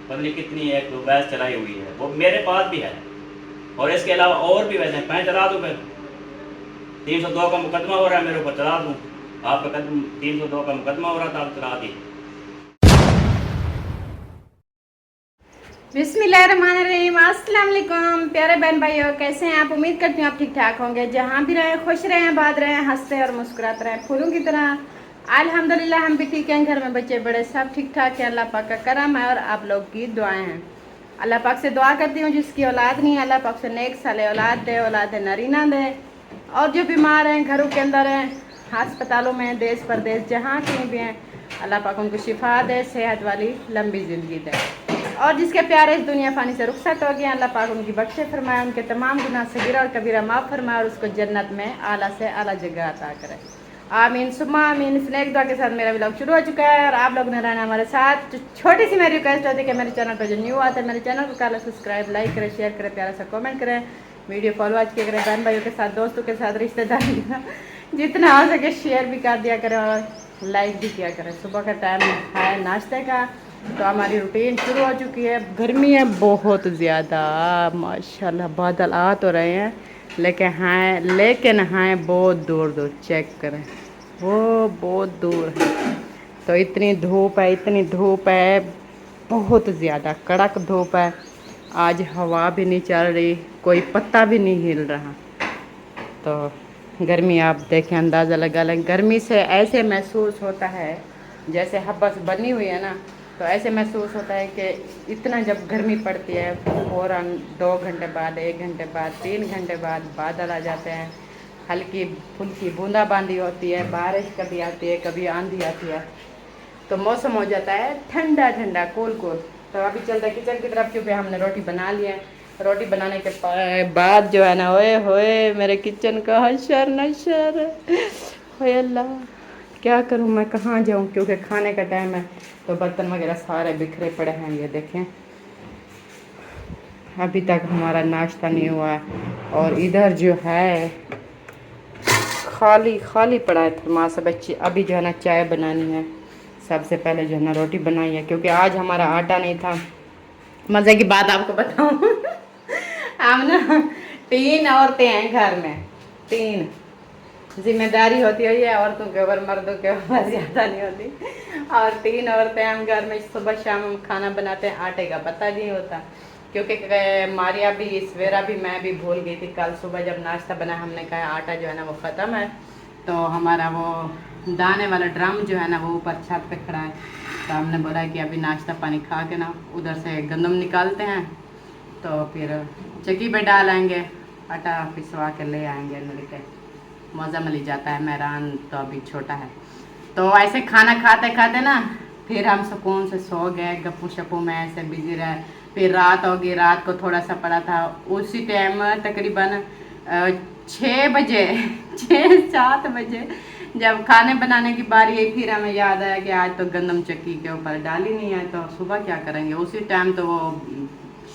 पता कितनी एक वैस चलाई हुई है, वो मेरे पास भी है और इसके अलावा और भी वैसे हैं। मैं चला दूँ फिर 302 का मुकदमा हो रहा है मेरे ऊपर, चला दूँ? आपका कदम 302 का मुकदमा हो रहा था, आप चला दी। बिस्मिल्लाहिर्रहमानिर्रहीम, अस्सलाम वालेकुम प्यारे बहन भाइयों, कैसे हैं आप? उम्मीद करती हूँ आप ठीक ठाक होंगे। जहाँ भी रहें खुश रहें, आबाद रहें, हंसते और मुस्कुराते रहें फूलों की तरह। अल्हम्दुलिल्लाह हम भी ठीक हैं, घर में बच्चे बड़े सब ठीक ठाक हैं। अल्लाह पाक का करम है और आप लोग की दुआएं हैं। अल्लाह पाक से दुआ करती हूँ जिसकी औलाद नहीं है, अल्लाह पाक से नेक साले औलाद दे, औलाद नरीना दे। और जो बीमार हैं, घरों के अंदर हैं, अस्पतालों में, देश परदेश जहाँ कहीं भी हैं, अल्लाह पाक उनको शिफा दे, सेहत वाली लंबी ज़िंदगी दे। और जिसके प्यारे इस दुनिया फानी से रुखसत हो गया, अल्लाह पाक उनकी बख्शे फरमाए, उनके तमाम गुनाह सगीरा और कबीरा माफ़ फरमाए और उसको जन्नत में आला से आला जगह अता करे। आमीन सुम्मा आमीन। इस नेक दुआ के साथ मेरा व्लॉग शुरू हो चुका है और आप लोग ने रहना हमारे साथ। छोटी सी मेरी रिक्वेस्ट होती है कि मेरे चैनल पर जो न्यू आता है मेरे चैनल को कर सब्सक्राइब, लाइक करें, शेयर करें, प्यारा सा कमेंट करें, वीडियो फॉलो आज किया करें, बहन भाइयों के साथ, दोस्तों के साथ, रिश्तेदारों के साथ जितना हो सके शेयर भी कर दिया करें और लाइक भी किया करें। सुबह का टाइम है नाश्ते का, तो हमारी रूटीन शुरू हो चुकी है। गर्मी है बहुत ज़्यादा माशाल्लाह, बादल आ तो रहे हैं लेकिन हैं बहुत दूर दूर। चेक करें, वो बहुत दूर है। तो इतनी धूप है, इतनी धूप है, बहुत ज़्यादा कड़क धूप है। आज हवा भी नहीं चल रही, कोई पत्ता भी नहीं हिल रहा। तो गर्मी आप देखें, अंदाज़ा लगा लें। गर्मी से ऐसे महसूस होता है जैसे हब्बस बनी हुई है ना, तो ऐसे महसूस होता है कि इतना जब गर्मी पड़ती है फ़ौरन 2 घंटे बाद, 1 घंटे बाद, 3 घंटे बाद बादल आ जाते हैं, हल्की फुल्की बूंदाबांदी होती है, बारिश कभी आती है, कभी आंधी आती है, तो मौसम हो जाता है ठंडा ठंडा, कूल कूल। तो अभी चलते हैं किचन की तरफ, क्योंकि हमने रोटी बना ली है। रोटी बनाने के बाद जो है ना, ओए होए मेरे किचन का हशर नशर, ओए अल्लाह क्या करूं मैं, कहाँ जाऊं, क्योंकि खाने का टाइम है। तो बर्तन वगैरह सारे बिखरे पड़े हैं, ये देखें। अभी तक हमारा नाश्ता नहीं हुआ है और इधर जो है खाली खाली पड़ा है थर्मास। बच्ची अभी जो है ना चाय बनानी है। सबसे पहले जो है ना रोटी बनाई है, क्योंकि आज हमारा आटा नहीं था। मज़े की बात आपको बताऊं हम ना 3 औरतें हैं घर में, 3 जिम्मेदारी होती है ये औरतों के ऊपर, मर्दों के ऊपर ज़्यादा नहीं होती। और 3 औरतें हम घर में, सुबह शाम हम खाना बनाते हैं, आटे का पता नहीं होता। क्योंकि मारिया भी, सवेरा भी, मैं भी भूल गई थी। कल सुबह जब नाश्ता बना हमने कहा आटा जो है ना वो ख़त्म है, तो हमारा वो दाने वाला ड्रम जो है ना वो ऊपर छत पे खड़ा है। तो हमने बोला कि अभी नाश्ता पानी खा के ना उधर से गंदम निकालते हैं, तो फिर चक्की पे डालेंगे, आटा पिसवा के ले आएंगे। लड़के मज़ा मिल जाता है, मेहरान तो अभी छोटा है। तो ऐसे खाना खाते खाते ना फिर हम सुकून से सो गए, गप्पू शप्पू में ऐसे बिजी रहे। फिर रात होगी, रात को थोड़ा सा पड़ा था, उसी टाइम तकरीबन 6 बजे 6-7 बजे जब खाने बनाने की बारी आई, फिर हमें याद आया कि आज तो गंदम चक्की के ऊपर डाली नहीं है, तो सुबह क्या करेंगे। उसी टाइम तो वो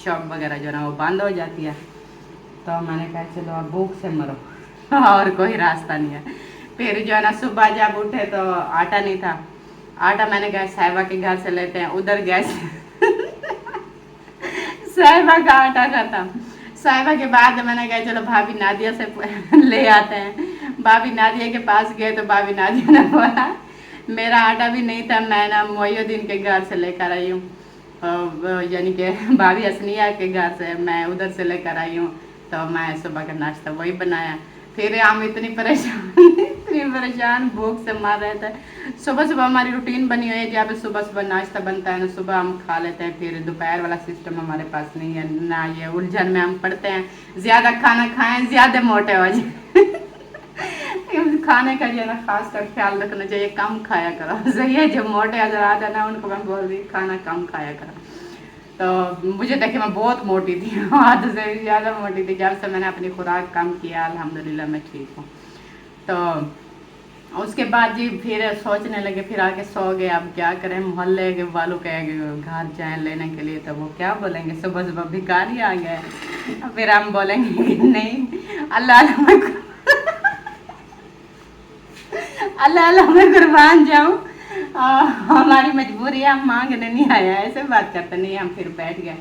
शॉप वगैरह जो है ना वो बंद हो जाती है। तो मैंने कहा चलो अब भूख से मरो और कोई रास्ता नहीं है। फिर जो है ना सुबह जब उठे तो आटा नहीं था। आटा मैंने कहा साहिबा के घर से लेते हैं, उधर गए साहिबा का आटा खत्म। साहिबा के बाद मैंने कहा चलो भाभी नादिया से ले आते हैं। भाभी नादिया के पास गए तो भाभी नादिया ने बोला मेरा आटा भी नहीं था, मैं ना मोइनुद्दीन के घर से लेकर आई हूँ, यानी कि भाभी हसनिया के घर से मैं उधर से लेकर आई हूँ। तो मैं सुबह का नाश्ता वही बनाया। फिर हम इतनी परेशान भूख से मार रहे थे। सुबह सुबह हमारी रूटीन बनी हुई है, जहाँ पे सुबह सुबह नाश्ता बनता है ना, सुबह हम खा लेते हैं। फिर दोपहर वाला सिस्टम हमारे पास नहीं है ना, ये उलझन में हम पड़ते हैं, ज़्यादा खाना खाएं ज़्यादा मोटे हो जाए खाने का जो ना खास कर ख्याल रखना चाहिए, कम खाया करो। सही है, जो मोटे हजरात है ना उनको मैं बोल रही खाना कम खाया करो। तो मुझे देखिए मैं बहुत मोटी थी, हद से ज़्यादा मोटी थी। जब से मैंने अपनी खुराक कम किया अल्हम्दुलिल्लाह मैं ठीक हूँ। तो उसके बाद जी फिर सोचने लगे, फिर आके सो गए। अब क्या करें, मोहल्ले के वालों के घर जाएं लेने के लिए, तो वो क्या बोलेंगे, सुबह सुबह भिखारी आ गए। फिर हम बोलेंगे कि नहीं अल्लाह अल्लाह अल्लाह मैं कुर्बान जाऊँ, हमारी मजबूरी है, हम मांगने नहीं आया, ऐसे बात करते नहीं। हम फिर बैठ गए,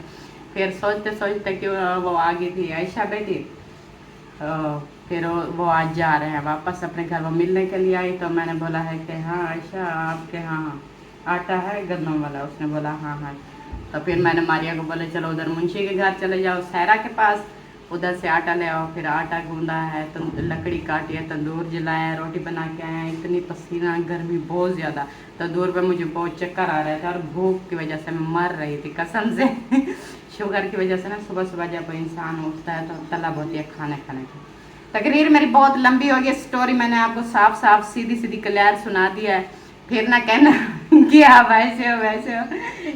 फिर सोचते सोचते कि वो आ गई थी आयशा बेटी, फिर वो आज जा रहे हैं वापस अपने घर। वो मिलने के लिए आई तो मैंने बोला है कि हाँ आयशा आपके यहाँ आटा है गंदम वाला? उसने बोला हाँ हाँ। तो फिर मैंने मारिया को बोले चलो उधर मुंशी के घर चले जाओ सहरा के पास, उधर से आटा ले आओ। फिर आटा गूंदा है, तो लकड़ी काटी है, तंदूर जलाया, रोटी बना के आए हैं। इतनी पसीना, गर्मी बहुत ज़्यादा, तंदूर पे मुझे बहुत चक्कर आ रहा था और भूख की वजह से मैं मर रही थी कसम से। शुगर की वजह से ना सुबह सुबह जब इंसान उठता है तो तलब होती है खाने खाने की। तकरीर मेरी बहुत लंबी हो गई, स्टोरी मैंने आपको साफ साफ सीधी सीधी क्लियर सुना दिया है। फिर ना कहना कि आप ऐसे हो वैसे हो।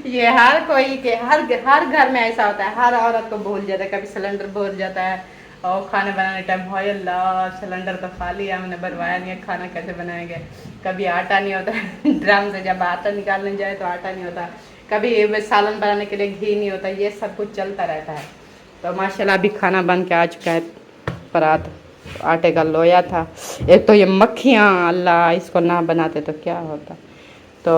ये हर कोई के हर घर में ऐसा होता है, हर औरत को भूल जाता है, कभी सिलेंडर भूल जाता है और खाना बनाने टाइम हाय अल्लाह सिलेंडर तो खाली है, हमने भरवाया नहीं है, खाना कैसे बनाएंगे। कभी आटा नहीं होता ड्रम से जब आटा निकालने जाए तो आटा नहीं होता, कभी सालन बनाने के लिए घी नहीं होता, ये सब कुछ चलता रहता है। तो माशाल्लाह अभी खाना बन के आ चुका है, परात आटे का लोया था। एक तो ये मक्खियाँ, अल्लाह इसको ना बनाते तो क्या होता। तो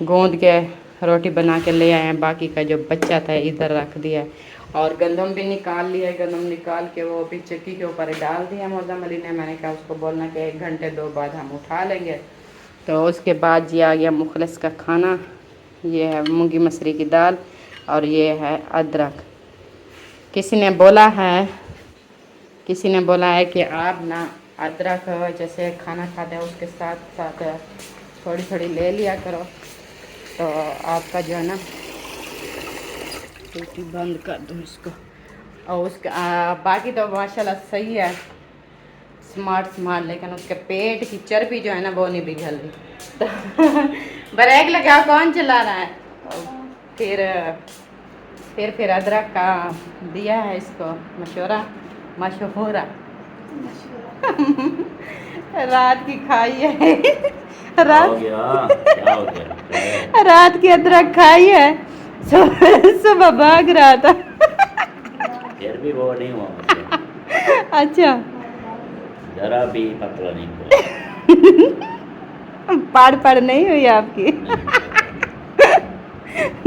गूंद के रोटी बना के ले आए हैं, बाकी का जो बच्चा था इधर रख दिया है। और गंदम भी निकाल लिया है, गंदम निकाल के वो भी चक्की के ऊपर डाल दिया मौजम अली ने। मैंने कहा उसको बोलना कि 1 घंटे 2 बाद हम उठा लेंगे। तो उसके बाद ये आ गया मुखलिस का खाना, ये है मूंगी मसरी की दाल और ये है अदरक। किसी ने बोला है कि आप ना अदरक जैसे खाना खाते हैं उसके साथ साथ थोड़ी थोड़ी ले लिया करो, तो आपका जो है ना, रोटी बंद कर दूँ इसको। और उसका बाकी तो माशाल्लाह सही है, स्मार्ट, लेकिन उसके पेट की चर्बी जो है ना वो नहीं पिघल रही। तो ब्रेक लगा, कौन चला रहा है। फिर अदरक का दिया है इसको मशहूरा रात की खाई है। रात क्या हो गया? रात की अदरक खाई है, सुबह भाग रहा था। फिर भी वो नहीं हुआ मुझसे, अच्छा जरा भी पतला नहीं हुआ। पाड़ नहीं हुई आपकी।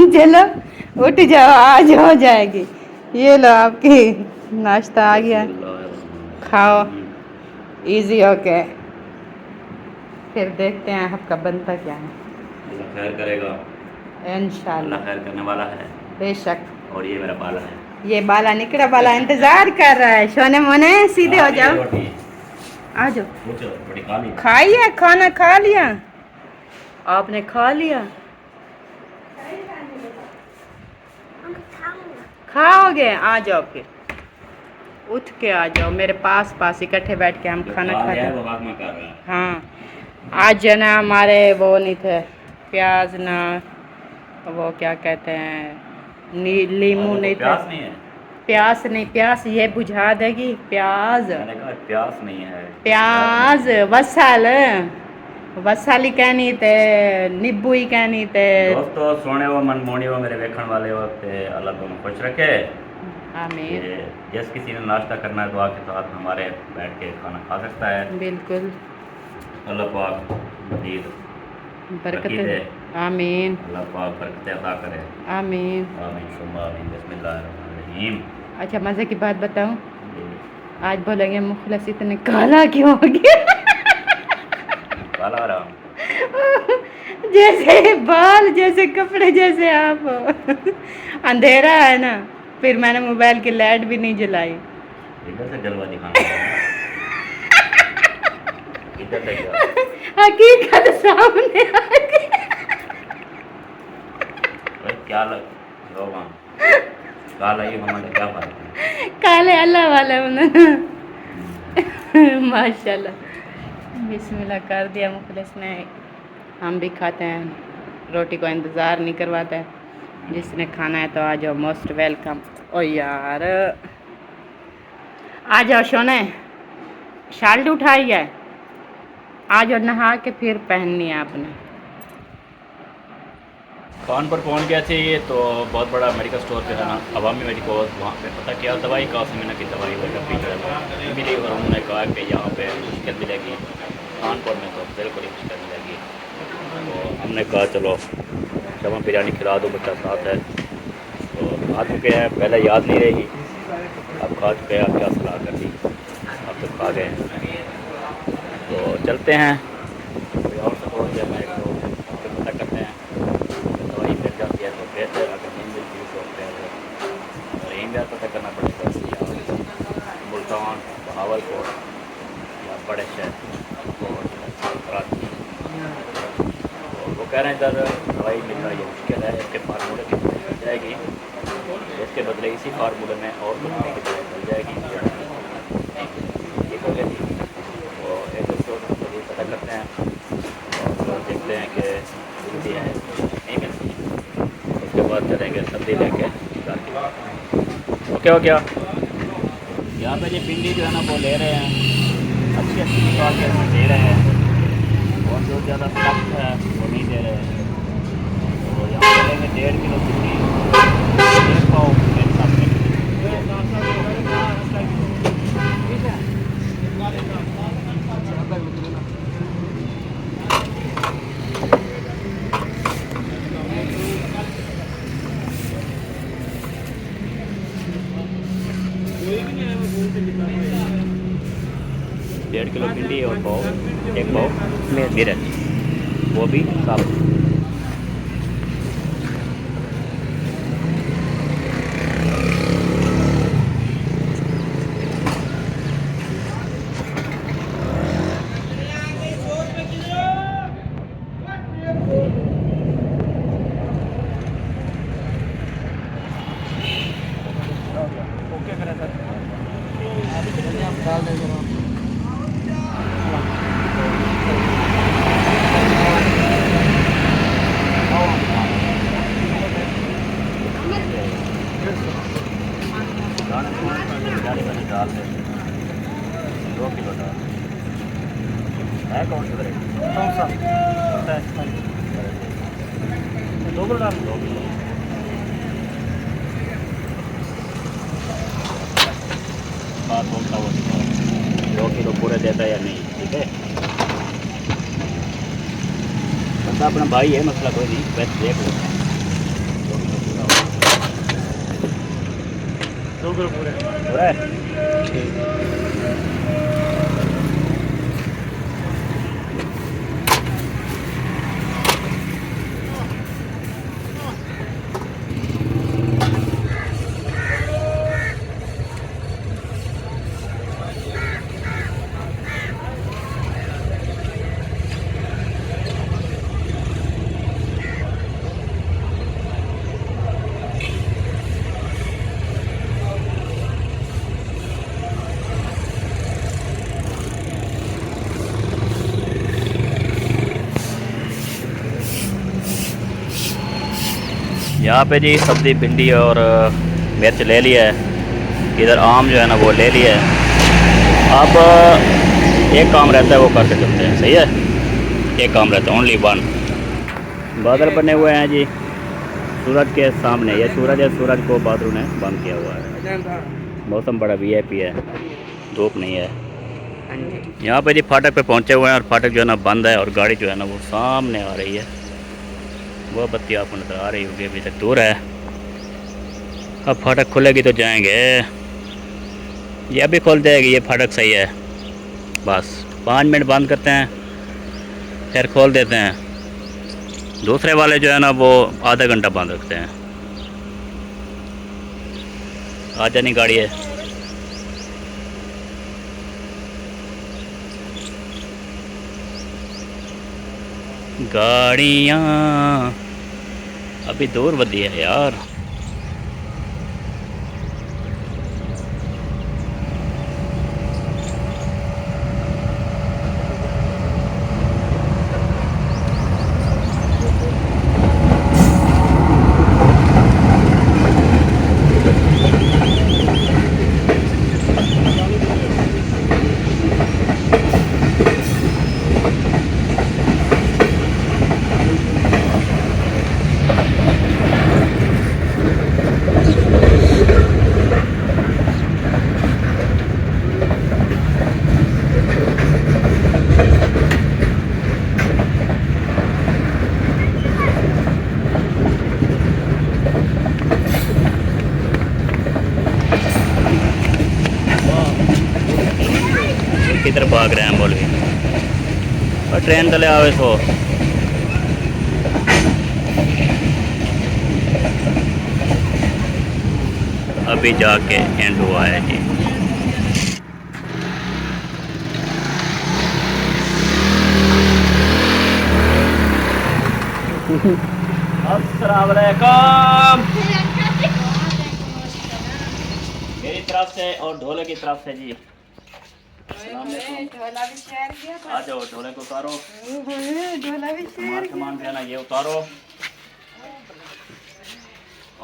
चलो उठ जाओ, आज हो जाएगी। ये लो आपकी नाश्ता आ गया, खाओ इजी ओके। फिर देखते हैं आपका बनता क्या है। अल्लाह खैर करेगा, इंशाल्लाह अल्लाह खैर करने वाला है बेशक। और ये मेरा बाला है, ये बाला निकड़ा बाला इंतजार कर रहा है। सोने मोने सीधे हो जाओ, रोटी आ जाओ। रोटी खा ली? खाइए, खाना खा लिया आपने? खा लिया? खाओगे? आ जाओ, फिर उठ के आ जाओ मेरे पास इकट्ठे बैठ के हम खाना खाते हैं। हाँ आज जो ना हमारे वो नहीं थे प्याज, ना वो क्या कहते हैं नींबू नहीं थे। प्याज नहीं, प्याज ये बुझा देगी। प्याज नहीं है, प्याज वसाल ही कहनी थे, नींबू ही कहनी थे। दोस्तों सोने वो मन मोड़ी वो मेरे वेखण वाले वक्त अल्लाह तुम खुश रखे। आमीन। जिस किसी ने नाश्ता करना है दुआ के साथ हमारे बैठ के खाना खा सकता है। बिल्कुल, अल्लाह पाक मजीद बरकत दे। आमीन, अल्लाह पाक बरकत अता करे। आमीन आमीन सुम्मा आमीन। बिस्मिल्लाहिर्रहमानिर्रहीम। अच्छा मज़े की बात बताऊं, आज बोलेंगे मुखलिस इतने काला क्यों हो गया? काला रहा जैसे बाल, जैसे कपड़े, जैसे आप हो। अंधेरा है ना, फिर मैंने मोबाइल की लाइट भी नहीं जलाई। इधर से जलवा दिखाना इधर से क्या? हकीकत सामने आ गई। क्या लोग काला ही हमारे क्या बात है? काले अल्लाह वाले माशाल्लाह। बिस्मिल्लाह कर दिया मुखलिस ने। हम भी खाते हैं, रोटी को इंतज़ार नहीं करवाते हैं। जिसने खाना है तो आ जाओ, मोस्ट वेलकम। ओ यार आ जाओ सोने, शर्ट उठाई है, आ जाओ। नहा के फिर पहननी है आपने। कानपुर पहुंच गए थे ये तो बहुत बड़ा मेडिकल स्टोर पे है ना, अवामी मेडिकल। वहाँ पे पता किया दवाई काफ़ी मैंने की दवाई वगैरह मिली और उन्होंने कहा कि यहाँ पे मुश्किल मिलेगी, कानपुर में तो बिल्कुल ही मुश्किल मिलेगी। तो हमने कहा चलो शमा बिरयानी खिला दो, बच्चा साथ है। तो खा चुके हैं, पहले याद नहीं रही, अब खा चुके हैं। अब क्या सलाह कर दी, अब तो खा गए हैं। तो चलते हैं कोई और से थोड़ी देर में एक दो पता करते हैं। दवाई मिल जाती है तो बेहतर, अगर नहीं मिलती तो फिर और यहीं भी पता करना पड़ेगा या मुल्तान, बहावलपुर या बड़े शहर और कराची। और वो कह रहे हैं इधर दवाई मिलना ये मुश्किल है, इसके फार्मूले की दवाई मिल जाएगी, इसके बदले इसी फार्मूले में और कंपनी की दवाई मिल जाएगी, ठीक हो गया जी। तो एक दोस्तों ये पता करते हैं और देखते हैं कि मिलती है नहीं मिलती, उसके बाद चलेंगे सब्जी लेके घर की। ओके हो गया। यहाँ पे ये भिंडी जो है ना वो ले रहे हैं, अच्छी अच्छी निकाल के हमें दे रहे हैं, और जो ज़्यादा सख्त है वो नहीं दे रहे हैं। तो यहाँ पे लेंगे 1.5 किलो भिंडी, 1 पाव मेरे सामने। 1.5 किलो भिंडी और पाव, 1 पाव मिर्च, वो भी साबुत। ओके करें सर, डाल देंगे दाल है 2 किलो दाल है, कौन सा करेगा, कौन सा होता है 2 किलो दाल, 2 किलो बात बोलता वो 2 किलो पूरे देता है या नहीं, ठीक है। बंदा अपना भाई है, मसला कोई नहीं, बस देख लो 2 किलो पूरे पूरा है। यहाँ पे जी सब्ज़ी भिंडी और मिर्च ले लिया है, इधर आम जो है ना वो ले लिया है। अब एक काम रहता है वो करके चलते हैं, सही है, एक काम रहता है, ओनली वन। बादल बने हुए हैं जी सूरज के सामने, ये सूरज है, सूरज को बादलों ने बंद किया हुआ है। मौसम बड़ा वीआईपी है, धूप नहीं है। यहाँ पे जी फाटक पे पहुँचे हुए हैं और फाटक जो है ना बंद है, और गाड़ी जो है ना वो सामने आ रही है, वो बत्ती आपको नजर आ रही होगी, अभी तक दूर है। अब फाटक खुलेगी तो जाएंगे, ये अभी खोल जाएगी, ये फाटक सही है। बस 5 मिनट बंद करते हैं फिर खोल देते हैं। दूसरे वाले जो है ना वो आधा घंटा बंद रखते हैं। आ जानी गाड़ी है, गाड़ियाँ अभी दूर बदी है यार। किधर भाग रहे हैं मौलवी और ट्रेन तले आवे सो अभी जाके एंड हुआ है जी। अस्सलाम वालेकुम मेरी तरफ से और ढोले की तरफ से जी। ढोला भी शेयर किया था। आ जाओ ढोले को उतारो, ढोला भी शेयर सामान देना ये उतारो।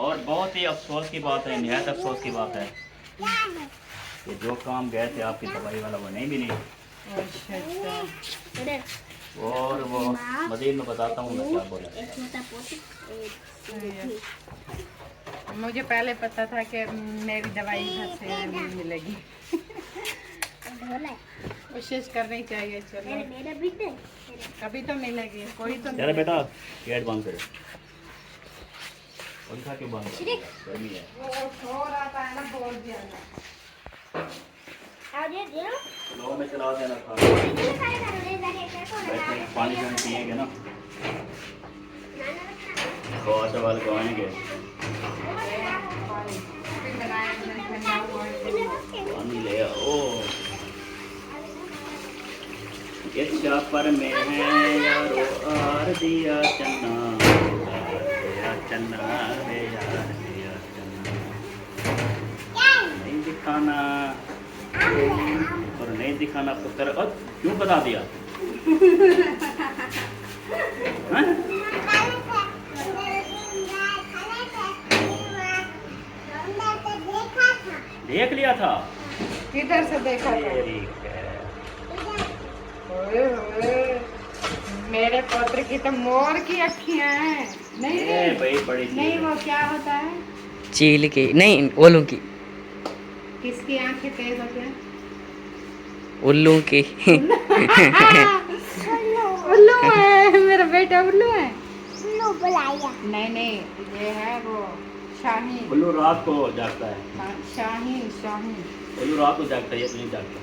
और बहुत ही अफसोस की बात है, निहायत अफसोस की बात है कि जो काम गए थे आपकी दवाई वाला वो नहीं मिली। और वो मजीद में बताता हूँ मैं क्या बोला। मुझे पहले पता था कि मेरी दवाई घर से नहीं मिलेगी। कोशिश करनी चाहिए, चलो कभी तो मिलेगी, कोई तो चलो बेटा गेट बंद करो। उनका क्यों बंद करो? गर्मी है। वो सो रहा था ना, बोल दिया ना। लो में चला देना था। पानी शानी पिएंगे ना बहुत सवाल को आएंगे। पानी ले आओ। इस पर में है यारो आर दिया चन्ना चन्ना रे यार दिया चन्ना नहीं दिखाना और नहीं दिखाना पुत्र। और क्यों बता दिया? देख लिया था? किधर से देखा था? मेरे पुत्र की तो मोर की अखियां हैं। नहीं भाई बड़ी नहीं, वो क्या होता है? चील की नहीं, ओलू की। किसकी आंखें तेज होती हैं? उल्लू की। उल्लू है, मेरा बेटा उल्लू है। नहीं नहीं, ये है वो शाहीन। उल्लू रात को जागता है। शाहीन शाहीन। उल्लू रात को जागता है, ये तो नहीं जागता।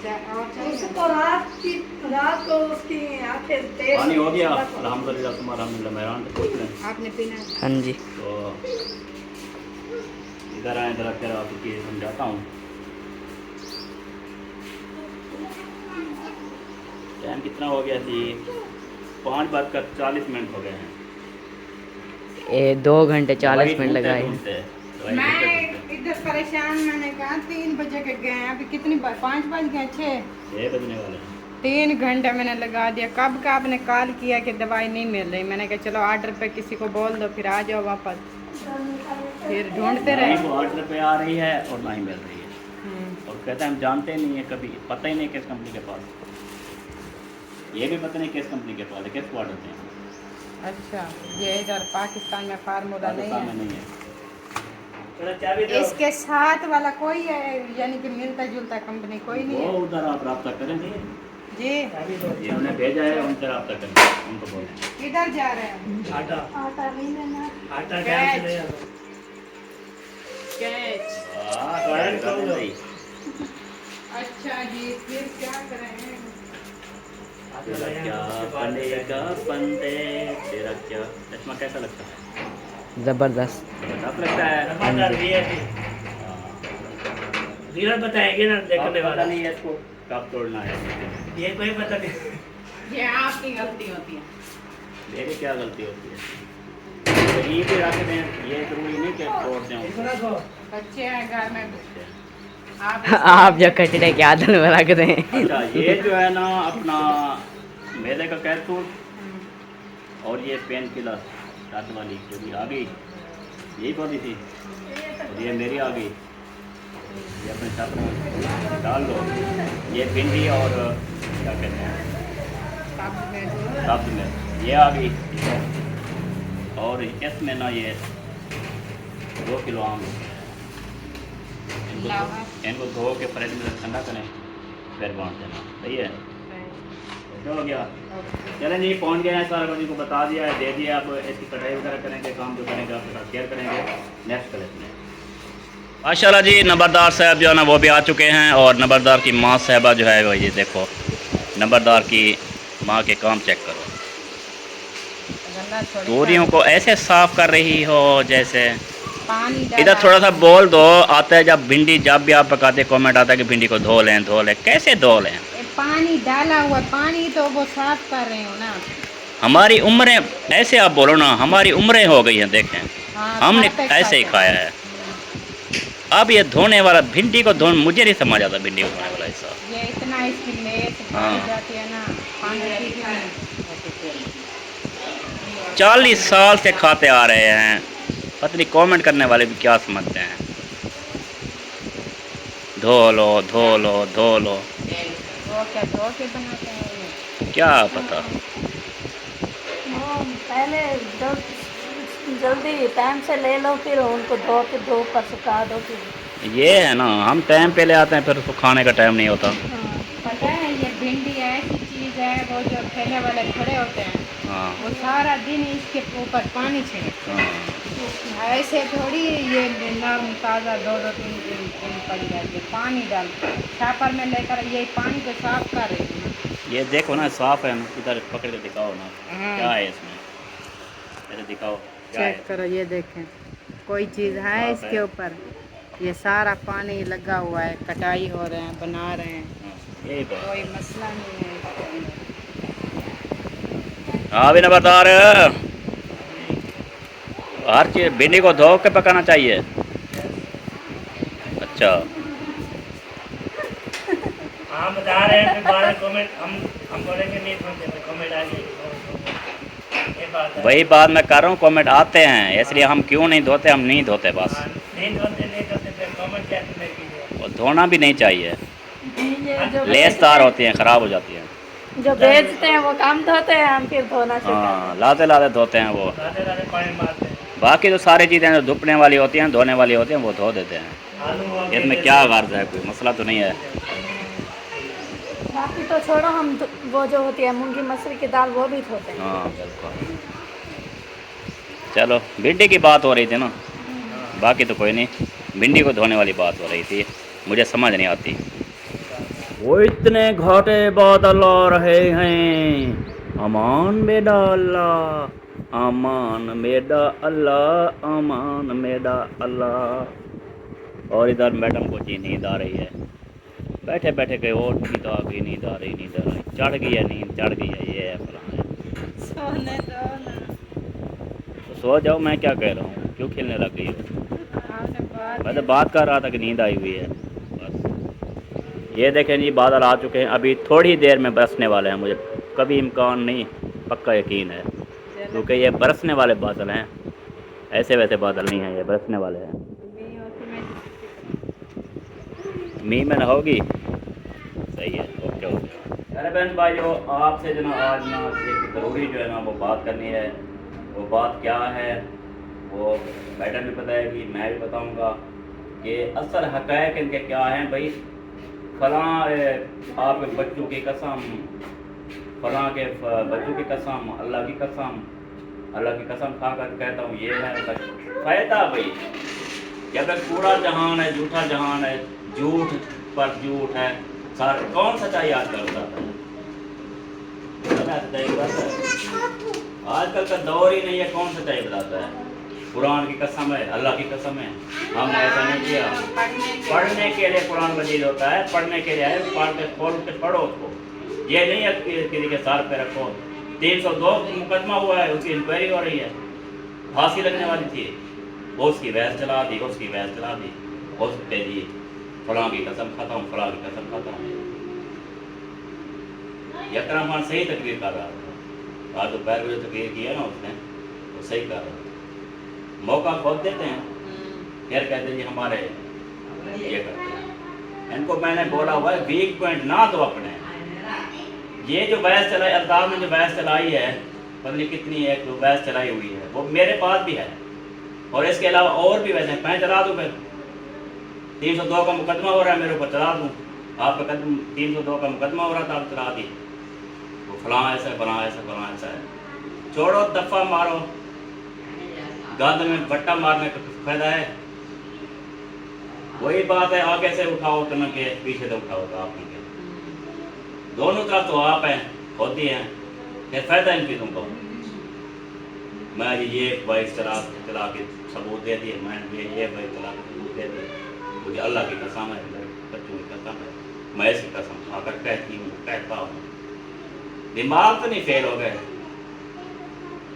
उसको रात को उसकी आंखें तेज। पानी हो गया अल्हम्दुलिल्लाह, तुम्हारा अल्हम्दुलिल्लाह मेहरान तो पूछ लें। आपने पीना है? हाँ जी। तो इधर आए, इधर आकर आपकी समझाता हूँ। टाइम कितना हो गया जी? 5:40 हो गए हैं। 2 घंटे 40 मिनट लगाए हैं। मैं इधर परेशान, मैंने कहा 3 बजे के गए हैं, अभी कितनी 5 बज गए, 6 बजने वाले हैं। 3 घंटे मैंने लगा दिया। कब का आपने कॉल किया कि दवाई नहीं मिल रही, मैंने कहा चलो ऑर्डर पे किसी को बोल दो, फिर आ जाओ वापस। फिर ढूंढते रहे। वो ऑर्डर पे आ रही है और ना ही मिल रही है। और कहते हैं हम जानते नहीं है, कभी पता ही नहीं किस कंपनी के पास। ये भी पता नहीं किस कंपनी के पास है, किस ऑर्डर पे है। अच्छा, ये इधर पाकिस्तान में फार्मूला नहीं पाकिस्तान में है। नहीं है। इसके साथ वाला कोई है, यानी कि मिलता जुलता कंपनी कोई नहीं वो है उधर आप रब्ता करें जी। ये उन्हें भेजा है, उनसे रब्ता करें, उनको बोलें। किधर जा रहे हैं? आटा नहीं लेना। आटा कैच। कैच ले आओ। कैच। वाह, भाई। अच्छा जी, फिर क्या करें? तेरा क्या बनेगा बंदे, तेरा क्या। चश्मा कैसा लगता है? जबरदस्त। जबरदस्त लगता है। टमाटर भी है रीना बताएंगे ना देखने पता वाला। नहीं है इसको कब तोड़ना है। ये कोई पता नहीं। ये आपकी गलती होती है। मेरी क्या गलती होती है? तो ये भी रख दें, ये जरूरी नहीं कि तोड़ दें। इसको रखो। बच्चे हैं घर में, आप जो कचरे के आदन में रख दें। अच्छा, ये जो है ना अपना मैदे का कैप्सूल और ये पेन किलर रात वाली जो भी आ गई, यही पौधी थी और ये मेरी आ गई। ये अपने साथ में डाल लो। ये भिंडी और क्या कहते हैं सब्ज में ये आ गई। और इसमें ना ये 2 किलो आम इनको धो के फ्रिज में ठंडा करें, फिर बांट देना। सही है? क्या हो गया? चलें जी, पहुंच गए हैं, सारा कुछ को बता दिया है, दे दिया। अब इसकी कटाई वगैरह करेंगे, काम जो करेंगे आपके साथ शेयर करेंगे नेक्स्ट कलेक्शन में। माशाल्लाह जी, नंबरदार साहब जो है ना वो भी आ चुके हैं और नंबरदार की माँ साहबा जो है वो ये देखो नंबरदार की माँ के काम चेक करो। गंदा थोड़ी तोरियों को ऐसे साफ कर रही हो जैसे। पानी इधर डाला थोड़ा सा बोल दो। आता है जब भिंडी जब भी आप पकाते कमेंट आता है कि भिंडी को धो लें। कैसे धो लें? पानी डाला हुआ पानी तो वो साफ कर रहे हो ना। हमारी उम्रें ऐसे आप बोलो ना, हमारी उम्रें हो गई हैं देखें। हाँ, हमने खाते ऐसे ही खाते। खाया है। अब ये धोने वाला भिंडी को धोने मुझे नहीं समझ आता भिंडी को धोने वाला हिस्सा। ये इतना इसकी लेस हाँ। बढ़ जाती है ना, पानी की भी नहीं। 40 साल से खाते आ रहे हैं। पता नहीं कमेंट करने वाले भी क्या समझते हैं। धो लो धो लो धो लो, वो क्या धो के बनाते हैं ये? क्या पता। वो पहले जब जल्दी टाइम से ले लो, फिर उनको धो के धूप पर सुखा दो फिर। ये है ना, हम टाइम पे ले आते हैं फिर उसको खाने का टाइम नहीं होता। पता है ये भिंडी ऐसी चीज़ है, वो जो ठेले वाले खड़े होते हैं हाँ वो सारा दिन इसके ऊपर पानी छिड़कते हैं। हाँ। ऐसे थोड़ी ये नरम ताज़ा 2-2 दिन पड़ जाती है। पानी डाल छापर में लेकर ये पानी को साफ कर रही हूँ ना। ये देखो ना साफ है ना, इधर पकड़ के दिखाओ ना हाँ। क्या है इसमें, ऐसे दिखाओ क्या है। चेक करो, ये देखें कोई चीज़ है साफ इसके है। ऊपर? ये सारा पानी लगा हुआ है, कटाई हो रहे हैं, बना रहे हैं, हाँ, यही तो। कोई मसला नहीं है इसके अंदर। हाँ भी नंबरदार, हर चीज भिंडी को धो के पकाना चाहिए। अच्छा हम बता रहे हैं, फिर बाद में कमेंट हम बोलेंगे नहीं सुनते, फिर कमेंट आ जाएगी। ये बात है। वही बात मैं कर रहा हूँ, कमेंट आते हैं इसलिए हम क्यों नहीं धोते, हम नहीं धोते बस। हाँ, नहीं धोते फिर कमेंट क्या करने कीजिए। और धोना भी नहीं चाहिए, ये जो लेस तार होती हैं ख़राब हो जाती हैं। जो बेचते हैं वो काम धोते हैं, हम फिर धोना सिखाते हाँ लाते लाते धोते हैं वो। लाते लाते पानी मारते हैं। बाकी तो सारी चीज़ें जो धुपने वाली होती हैं धोने वाली होती हैं वो धो देते हैं। आलू हो गए, इसमें क्या गर्ज है, कोई मसला तो नहीं है। हैं। बाकी तो छोड़ो, हम वो जो होती है मूंगी मसूर की दाल वो भी धोते हैं। हाँ बिल्कुल। चलो भिंडी की बात हो रही थी ना, बाकी तो कोई नहीं, भिंडी को धोने वाली बात हो रही थी, मुझे समझ नहीं आती। वो इतने घाटे बादल आ रहे हैं, अमान मेरा अल्लाह, अमान मेरा अल्लाह, अमान मेरा अल्लाह। और इधर मैडम को जी नींद आ रही है, बैठे बैठे गए और नींद आ गई, नींद आ रही, नींद आ रही, चढ़ गई है नींद, चढ़ गई है, ये है फलाना है। सोने दो ना। तो सो जाओ, मैं क्या कह रहा हूँ, क्यों खेलने लग गई हो? आपने बात मैं तो बात कर रहा था कि नींद आई हुई है बस। ये देखें जी बादल आ चुके हैं, अभी थोड़ी देर में बरसने वाले हैं, मुझे कभी इम्कान नहीं, पक्का यकीन है, क्योंकि ये बरसने वाले बादल हैं, ऐसे वैसे बादल नहीं हैं, ये बरसने वाले हैं। मीह में ना होगी, सही है, ओके ओके। अरे बहन भाइयों, आपसे जो ना आज ना एक ज़रूरी जो है ना वो बात करनी है। वो बात क्या है वो मैडम भी बताएगी, मैं भी बताऊंगा कि असल हक़ाइक़ इनके क्या हैं। भाई फलां आपके बच्चों की कसम, फलां के बच्चों की कसम, अल्लाह की कसम, अल्लाह की कसम खा कर कहता हूँ ये है फ़ायदा। भाई जब तक पूरा जहान है झूठा जहान है, झूठ पर झूठ है, सारा कौन सच्चाई आजकल बताता है? आजकल का दौर ही नहीं है, कौन सच्चाई बताता है? कुरान की कसम है, अल्लाह की कसम है, हमने ऐसा नहीं किया। पढ़ने के लिए कुरान मजीद होता है, पढ़ने के लिए है, पढ़ के खोल के पढ़ो उसको, ये नहीं है किसी के सर पे रखो। 302 मुकदमा हुआ है, उसकी इंक्वायरी हो रही है, फांसी लगने वाली थी, वो उसकी बहस चला दी, उसकी बहस चला दी, उसके जी फलां की कसम खाता हूँ, फलां की कसम खाता हूँ। यकरम खान सही तकरीर कर रहा था, आज दोपहर में जो तकरीर की है ना उसने, वो सही कर रहा था। मौका खोद देते हैं, फिर कहते हैं जी हमारे ये करते हैं। इनको मैंने बोला हुआ है वीक पॉइंट ना दो अपने। ये जो बहस चलाई, अल्ताफ ने जो बहस चलाई है, पता नहीं कितनी एक बहस चलाई हुई है, वो मेरे पास भी है, और इसके अलावा और भी वैसे मैं चला दूँ, फिर 302 का मुकदमा हो रहा है मेरे ऊपर, चला दूँ। आपका कदम 302 का मुकदमा हो रहा था, आप चला दी, वो फलां ऐसा है, फलां ऐसा, फलां ऐसा है। छोड़ो, दफ़ा मारो, गंद में बट्टा मारने का फायदा है? वही बात है, आगे से उठाओ तो न के पीछे से उठाओ तो आप नहीं के। दोनों तरफ तो आप हैं, होती हैं, फिर फायदा इनकी तुमको। मैं ये बाइक चला के सबूत दे दिए, मैंने ये बाइक चला के सबूत दे दिए, मुझे अल्लाह की कसम है, मेरे बच्चों की कसम है, मैं इसकी कसम खाकर कहती हूँ, कहता हूँ। दिमाग तो नहीं फेल हो गए,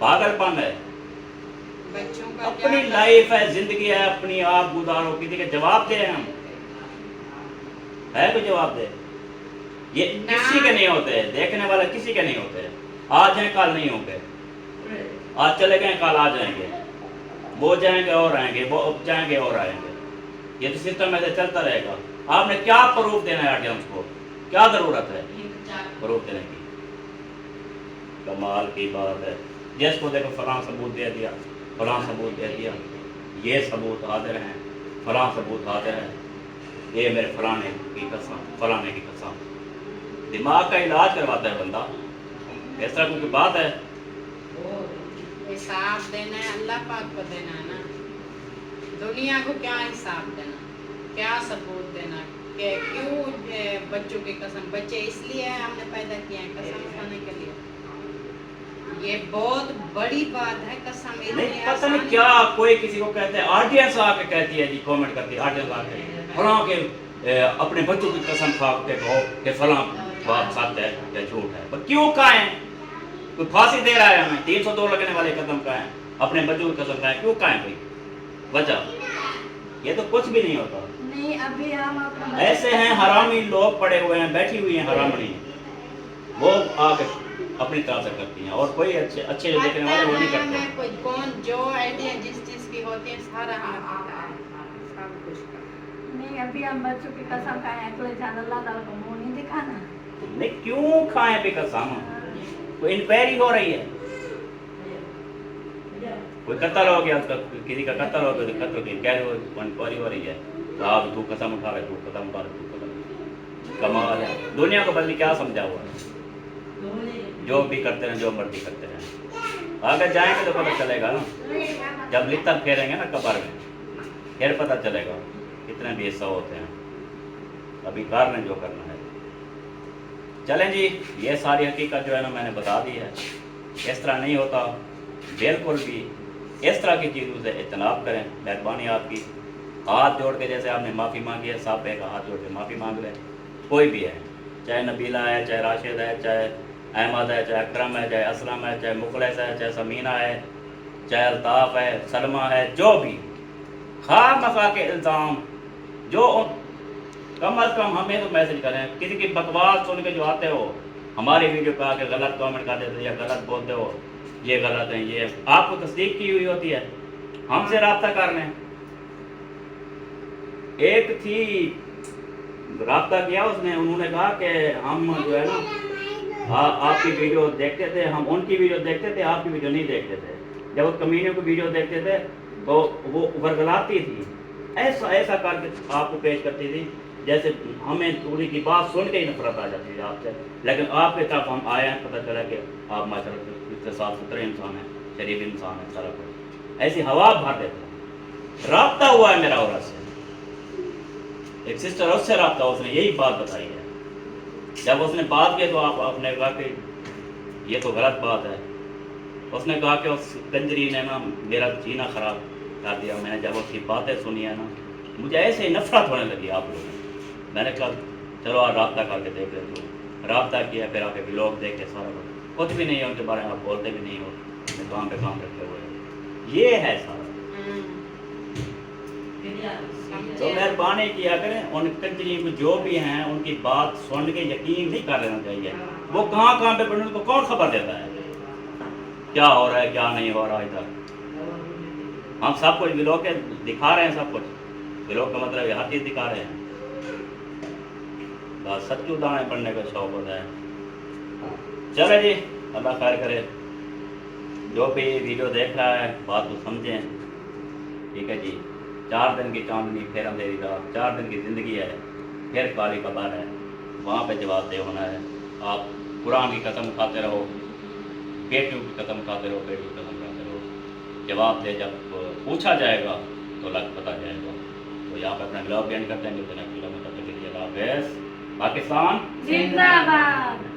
पागलपन है। बच्चों का अपनी लाइफ है, जिंदगी है, अपनी आप गुजारो, किसी के जवाब दे हम, है कोई जवाब दे? ये किसी के नहीं होते, देखने वाले किसी के नहीं होते। आज हैं कल नहीं होंगे, आज चले गए कल आ जाएंगे, वो जाएंगे और आएंगे, वो जाएंगे और आएंगे। ये तो सिस्टम ऐसे चलता रहेगा। आपने क्या प्रूफ देना है ऑडियंस को? क्या जरूरत है प्रूफ देने की? कमाल की बात है। जिसको देखो फलां सबूत दे दिया, फलां सबूत दे दिया, ये सबूत हाजिर हैं, फलां सबूत हाजिर है, ये मेरे फलाने की कसम, फलाने की कसम। दिमाग का इलाज करवाता है बंदा, इस तरह कोई बात है? हिसाब देना है अल्लाह पाक को देना है ना, दुनिया को क्या हिसाब देना, क्या सबूत देना कि क्यों बच्चों की कसम, बच्चे इसलिए हमने पैदा किए हैं कसम खाने के लिए। ये बहुत बड़ी बात है, कसम नहीं पता नहीं क्या कोई किसी को कहते हैं, ऑडियंस आके कहती है जी, कमेंट करती है ऑडियंस आके, फलां के अपने बच्चों की कसम खा के कहो कि फलां बात सच है या झूठ है। पर क्यों खाएं? कोई फांसी दे रहा है हमें, 302 लगने वाले कदम खाएं, अपने बच्चों की कसम खाएं, क्यों खाएं भाई? वजह ये तो कुछ भी नहीं होता। नहीं अभी हम अपना ऐसे हैं हरामी लोग पड़े हुए हैं, बैठी हुई हैं हरामणी, वो आके अपनी तरह से करती हैं, और कोई अच्छे अच्छे जो देखने वाले वो नहीं करते। कोई कौन जो आइडिया जिस चीज की होती है सारा हमें पता है, सब कुछ का। नहीं अभी हम बच्चों की कसम खाए, अगले साल अल्लाह ताला को मुंह नहीं दिखाना। नहीं क्यों खाएं भी कसम? कोई इंक्वायरी हो रही है, कोई कत्ल हो गया, उसका किसी का कत्ल हो गया, कत्ल की इंक्वायरी हो रही है, तो आप तू कसम उठा रहे, तू कसम उठा रहे, तू कसम। कमाल है, दुनिया को बल्कि क्या समझा हुआ है? जो भी करते हैं, जो मर्जी करते हैं, आगे जाएंगे तो पता चलेगा ना, जब लित्तर फेरेंगे ना कब्र में, फिर पता चलेगा कितने बेहिस्सा होते हैं। अभी कर लें जो करना है। चलें जी, ये सारी हकीकत जो है ना मैंने बता दी है। इस तरह नहीं होता, बिल्कुल भी इस तरह की चीज़ों से इज्तनाब करें, मेहरबानी आपकी। हाथ जोड़ के जैसे आपने माफ़ी मांगी है, साहब एक हाथ जोड़ के माफ़ी मांग लें, कोई भी है, चाहे नबीला है, चाहे राशिद है, चाहे अहमद है, चाहे अकरम है, चाहे असलम है, चाहे मुखलिस है, चाहे समीना है, चाहे अल्ताफ़ है, सलमा है, जो भी खामखा के इल्ज़ाम जो कम अज़ कम हमें तो मैसेज करें। किसी की बकवास सुन के जो आते हो हमारी वीडियो पे आके गलत कमेंट कर देते हो या गलत बोलते हो, ये गलत है, ये आपको तस्दीक की हुई होती है, हमसे रब्ता कर लें। एक थी रब्ता किया उसने, उन्होंने कहा कि हम जो है ना आपकी वीडियो देखते थे, हम उनकी वीडियो देखते थे, आपकी वीडियो नहीं देखते थे। जब उस कमीने की वीडियो देखते थे तो वो वर्गलाती थी, ऐसा ऐसा करके आपको पेश करती थी जैसे हमें थोड़ी की बात सुन के ही नफरत आ जाती है आपसे। लेकिन आपके तरफ हम आए हैं, पता चला कि आप माशाल्लाह इतने साफ सुथरे इंसान हैं, शरीफ इंसान है, सारा कुछ ऐसी हवा भर देते हैं। रब्ता हुआ है मेरा औरत से, एक सिस्टर उससे रब्ता, उसने यही बात बताई है। जब उसने बात की तो आपने कहा कि ये तो गलत बात है। उसने कहा कि उस कंजरी ने ना मेरा जीना ख़राब कर दिया। मैंने जब उसकी बातें सुनी है ना, मुझे ऐसे ही नफरत होने लगी आप लोगों से। मैंने कहा चलो आप रब्ता करके देख लेते हो। रब्ता किया, फिर आके ब्लॉग देखे, सारा कुछ भी नहीं है उनके बारे में, आप बोलते भी नहीं हो, अपने काम पे काम रखे हुए हैं। ये है सारा। तो मेहरबानी किया करें, उन कंजरी को जो भी हैं उनकी बात सुन के यकीन नहीं कर लेना चाहिए। वो कहाँ कहाँ पे पड़े उनको कौन खबर देता है क्या हो रहा है क्या नहीं हो रहा। इधर हम सब कुछ ब्लॉग के दिखा रहे हैं, सब कुछ ब्लॉग का मतलब हर चीज़ दिखा रहे हैं। बस सच्चू दाने पढ़ने का शौक होता है। चले जी, अल्लाह खैर करे। जो भी वीडियो देख रहा है बात को समझें, ठीक है जी। 4 दिन की चांदनी फिर अंधेरी रात, 4 दिन की ज़िंदगी है फिर काली कबार है, वहाँ पे जवाब दे होना है। आप कुरान की कसम खाते रहो, बेटियों की कसम खाते रहो, बेटियों की कसम खाते रहो, जवाब दे जब पूछा जाएगा तो लग पता जाएगा। तो यहाँ पे अपना ब्लॉग एंड करते हैं, जो पाकिस्तान जिंदाबाद।